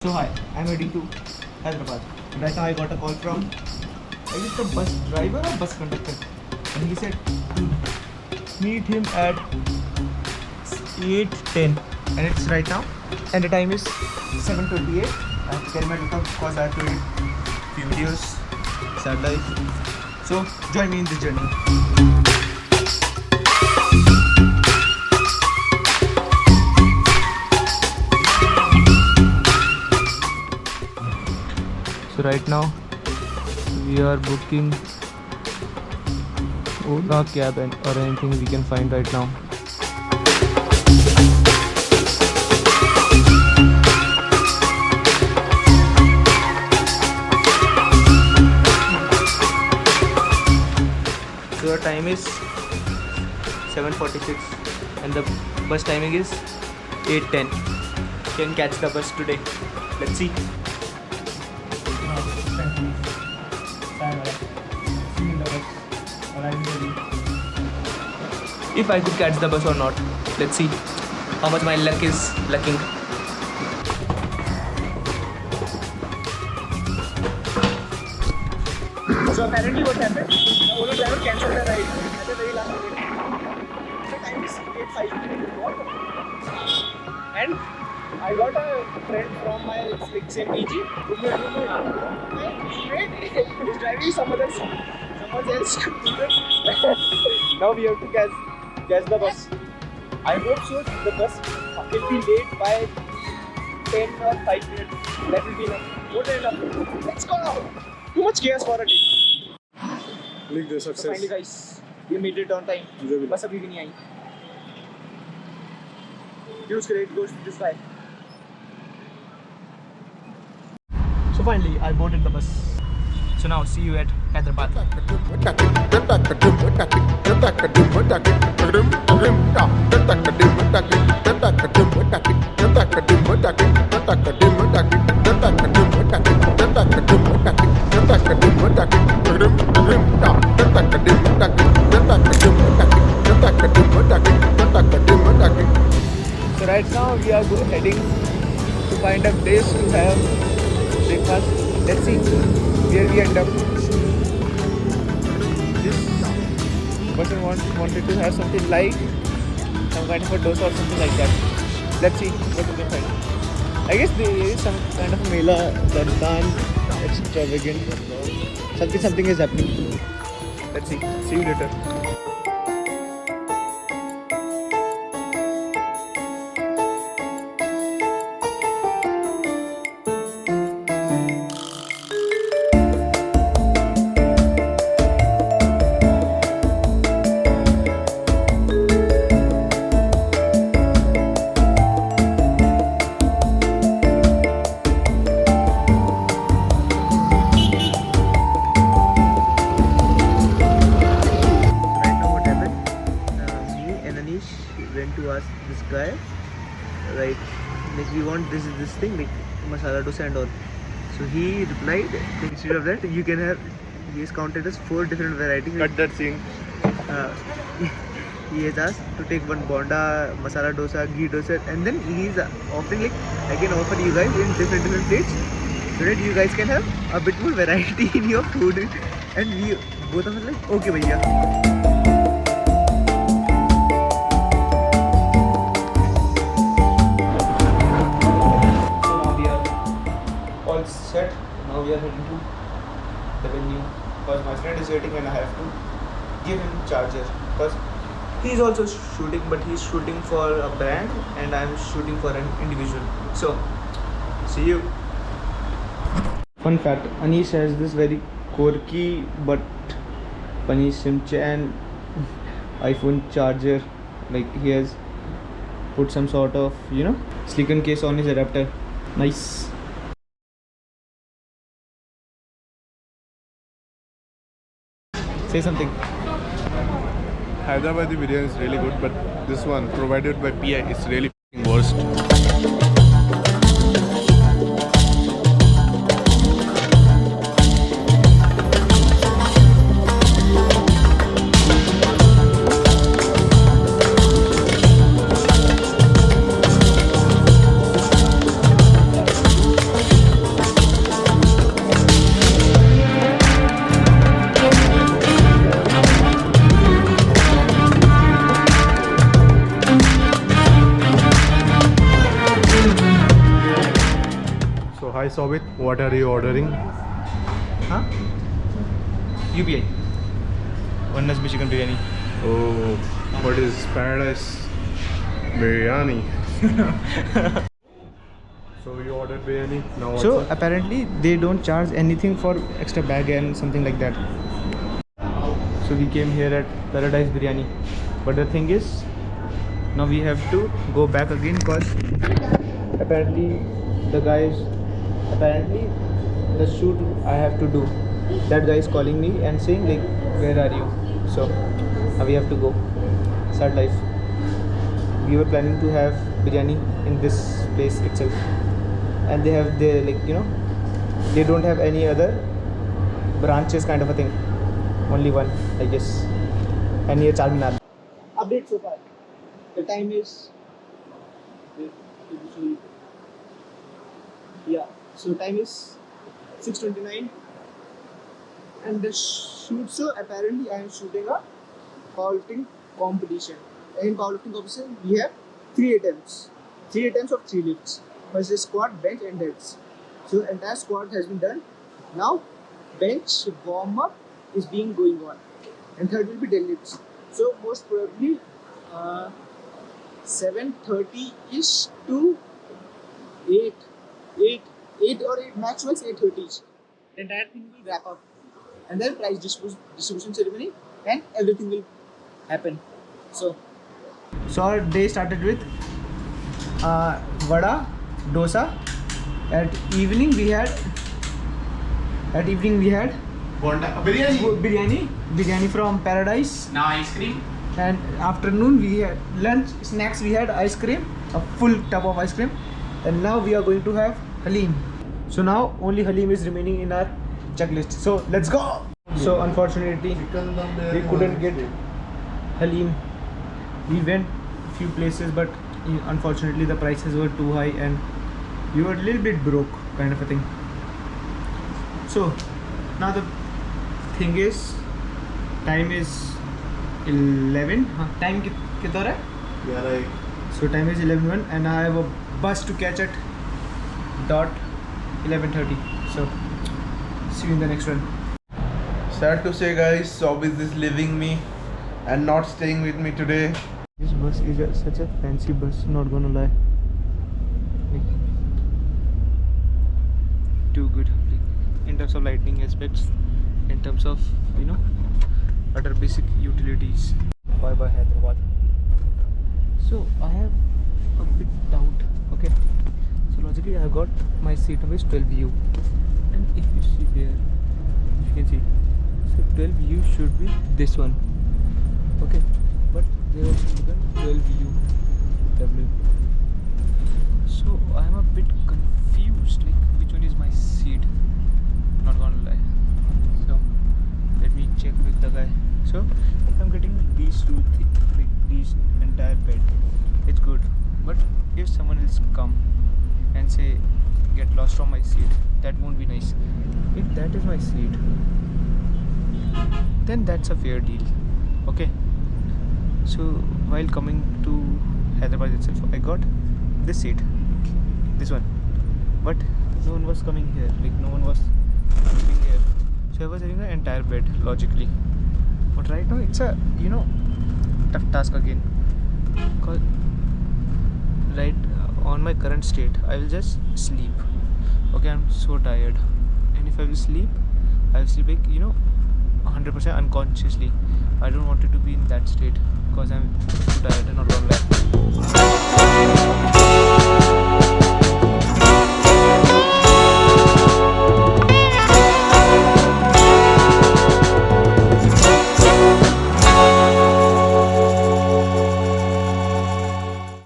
So hi, I'm heading to Hyderabad. Right now I got a call from, I guess, the bus driver or bus conductor, and he said to meet him at 8:10, and it's right now, and the time is 7:28. I have to carry my laptop because I have to edit few videos. Sad life. So join me in this journey. So right now we are booking Ola cab or anything we can find right now. So our time is 7:46 and the bus timing is 8:10. Can catch the bus today. Let's see. If I could catch the bus or not. Let's see how much my luck is lucking. So apparently what happened, the Ola driver cancelled the ride at the very last minute. The time is 8:05. And I got a friend from my same PG. He's driving someone else scooter. Now we have to catch the bus. I hope so. The bus will be late by 10 or 5 minutes. That will be enough. More than enough. Let's go now. Too much chaos for a day. Click the So success. finally guys, we made it on time. बस अभी भी नहीं आई. Use credit goes to this guy. So finally, I boarded the bus. So now see you at Hyderabad. So right now we are heading to find a place to have breakfast. Let's see where we end up. This person wanted to have something like some kind of a dosa or something like that. Let's see what we can find. I guess there is some kind of a mela, Dantan, extravagant. Something is happening. Let's see. See you later. Went to ask this guy, right, like we want this thing, like masala dosa and all. So he replied, instead of that you can have, he has counted as 4 different varieties. Cut that scene. He has asked to take one bonda, masala dosa, ghee dosa, and then he is offering, like, I can offer you guys in different plates so that you guys can have a bit more variety in your food. And we both of us like, okay bhaiya. Set. Now we are heading to the venue because my friend is waiting and I have to give him charger because he is also shooting, but he's shooting for a brand and I am shooting for an individual. So see you. Fun fact, Anish has this very quirky but funny Simchan iPhone charger. Like he has put some sort of, silicon case on his adapter. Nice. Say something. Hyderabadi biryani is really good, but this one provided by PI is really worst. So hi Sobit, what are you ordering? Huh? UPI. One Nasbi chicken biryani. Oh, what is paradise biryani? So you ordered biryani. Now what's So up? apparently they don't charge anything for extra bag and something like that. So we came here at Paradise Biryani, but the thing is, now we have to go back again because apparently the shoot I have to do. That guy is calling me and saying like, where are you? So now we have to go. Sad life. We were planning to have biryani in this place itself, and they have the they don't have any other branches kind of a thing. Only one, I guess. And near Charminar. Update so far. The time is. Yeah. So time is 6:29. And the shoot. So apparently I am shooting a powerlifting competition. In powerlifting competition we have 3 attempts. 3 attempts of 3 lifts. First is squat, bench, and deadlifts. So entire squat has been done. Now bench warm up is being going on, and third will be deadlifts. So most probably 7:30 ish to 8 or 8 maximum 8:30 ish. The entire thing will wrap up, and then prize distribution ceremony, and everything will happen. So our day started with vada, dosa. At evening we had biryani from Paradise. Now ice cream. And afternoon we had lunch, snacks we had ice cream, a full tub of ice cream. And now we are going to have halim. So now only halim is remaining in our checklist. So let's go. So unfortunately we couldn't get halim. We went a few places, but unfortunately the prices were too high and we were a little bit broke kind of a thing. So now the thing is, time is 11. Time कितना है? So time is 11:01 and I have a bus to catch at dot 11:30. So see you in the next one. Sad to say guys, Sobit is leaving me and not staying with me today. This bus is such a fancy bus, not gonna lie. Like, too good. Like, in terms of lighting aspects, in terms of other basic utilities. Bye bye Hyderabad. So I have a bit doubt. Okay. So logically I have got my seat number is 12U, and if you see there, you can see. So 12U should be this one. Okay. But they also given 12U W. So I am a bit confused. Like which one is my seat? Not gonna lie. So let me check with the guy. So if I'm getting these two, like these entire bed, it's good. But if someone else come and say get lost from my seat, that won't be nice. If that is my seat, then that's a fair deal. Okay. So while coming to Hyderabad itself, I got this seat, this one, but no one was coming here. Like no one was sitting here. So I was having an entire bed logically. But right now it's a tough task again. Cause right on my current state, I will just sleep. Okay, I'm so tired, and if I will sleep, I will sleep like 100% unconsciously. I don't want it to be in that state because I'm too tired and not gonna lie.